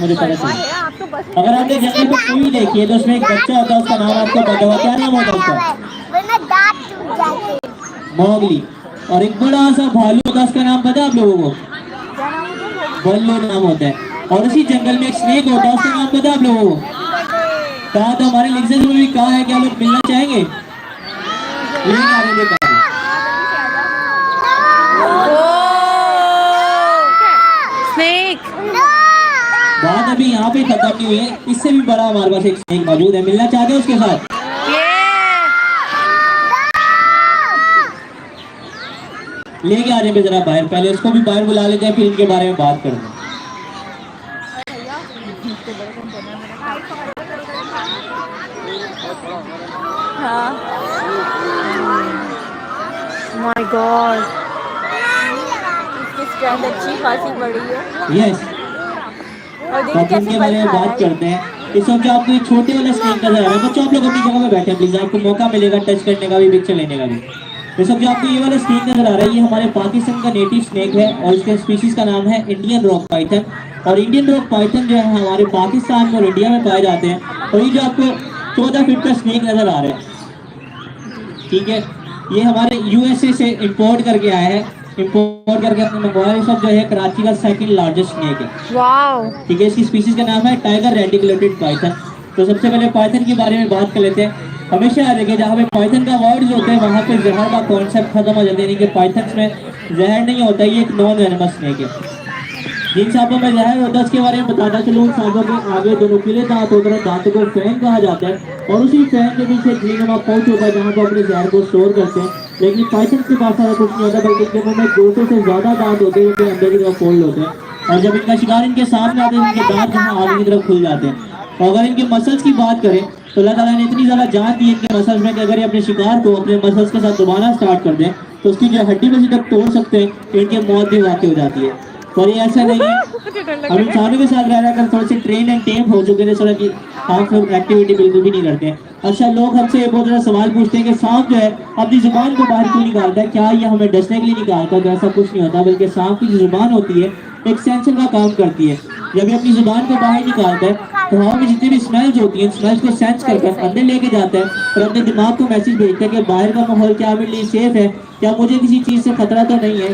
मुझे पता चला। अगर आपने जंगल में मूवी देखी है तो उसमें एक बच्चा होता है, उसका नाम आपको पता होगा, क्या नाम होता है उसका? मोगली। और एक बड़ा सा भालू होता है, उसका नाम पता है आप लोगों को? बल्लू नाम होता है। और उसी जंगल में एक स्नेक होता है, उसका नाम पता है आप लोगों को? कहा तो हमारे लेक्चर में भी कहा है, क्या लोग मिलना चाहेंगे? लेकिन आगे स्नेक बात अभी यहाँ पे खत्म नहीं हुई है, इससे भी बड़ा हमारे पास एक स्नेक मौजूद है, मिलना चाहते हैं उसके साथ? लेके आ जाए जरा बाहर, पहले उसको भी बाहर बुला लेते हैं, फिर इनके बारे में बात करते हैं। माय गॉड, इसकी स्ट्रेंथ अच्छी खासी बड़ी है। यस, तो इनके बारे में बात करते हैं। इस वक्त जो आपको ये छोटे वाला स्नेक नजर आ रहा है, बच्चों आप लोग अपनी जगह पे बैठे प्लीज, आपको मौका मिलेगा टच करने का भी, पिक्चर लेने का भी। इस वक्त जो आपको ये वाला स्नेक नजर आ रहा है, ये हमारे पाकिस्तान का नेटिव स्नेक है और इसके स्पीशीज का नाम है इंडियन रॉक पाइथन। और इंडियन रॉक पाइथन जो है हमारे पाकिस्तान में और इंडिया में पाए जाते हैं। और ये जो आपको 14 फीट का स्नेक नजर आ रहा है, ठीक है, ये हमारे यूएसए से इंपोर्ट करके आया है, इंपोर्ट करके अपने मंगवाया। सब जो है कराची का सेकंड लार्जेस्ट स्नेक है। वाओ, ठीक है, इसकी स्पीशीज का नाम है टाइगर रेडिकुलेटेड पाइथन। तो सबसे पहले पाइथन के बारे में बात कर लेते हैं। हमेशा याद रखिए, जहाँ पे पाइथन का वर्ड होते हैं वहाँ पे जहर का कॉन्सेप्ट खत्म हो जाता है, यानी कि पाइथन में जहर नहीं होता, ये एक नॉन वेनमस स्नेक है। जिन सांपों में जहर होता है उसके बारे में बताना चलो। उन सांपों के आगे दो नुकीले दांत होते हैं, दांतों को फैन कहा जाता है, और उसी फैन के पीछे ग्लीनुमा पाउच होता है जहाँ पर अपने जहर को स्टोर करते हैं। लेकिन पाइथन के पास सारा कुछ नहीं होता, बल्कि इनके मुंह में 200 से ज्यादा दांत होते हैं जो अंदर की तरफ फोल्ड होते हैं। और जब इनका शिकार इनके सामने आते हैं, इनके दांत जहाँ आगे की तरफ खुल जाते हैं। और अगर इनके मसल्स की बात करें तो अल्लाह ताला ने इतनी ज्यादा जान दी है इनके मसल्स में कि अगर ये अपने शिकार को अपने मसल्स के साथ दोबारा स्टार्ट कर दें तो उसकी जो हड्डी में से तक तोड़ सकते हैं, तो इनकी मौत भी वाकई हो जाती है। पर ये ऐसा नहीं है, हम इंसानों के साथ रह रहकर थोड़े से ट्रेन एंड टेम हो चुके हैं, थोड़ा की हार्मफुल एक्टिविटी बिल्कुल भी नहीं करते हैं। अच्छा, लोग हमसे बहुत ज़्यादा सवाल पूछते हैं कि सांप जो है अपनी जुबान को बाहर क्यों निकालता है, क्या ये हमें डसने के लिए निकालता है? तो ऐसा कुछ नहीं होता, बल्कि सांप की जो जुबान होती है एक सेंसर का काम करती है। जब ये अपनी जुबान को बाहर निकालता है तो हवा में जितनी भी स्मेल्स होती हैं, स्मेल्स को सेंस कर अंदर लेके जाता है और अपने दिमाग को मैसेज भेजता है कि बाहर का माहौल क्या मेरे लिए सेफ है, क्या मुझे किसी चीज़ से खतरा तो नहीं है।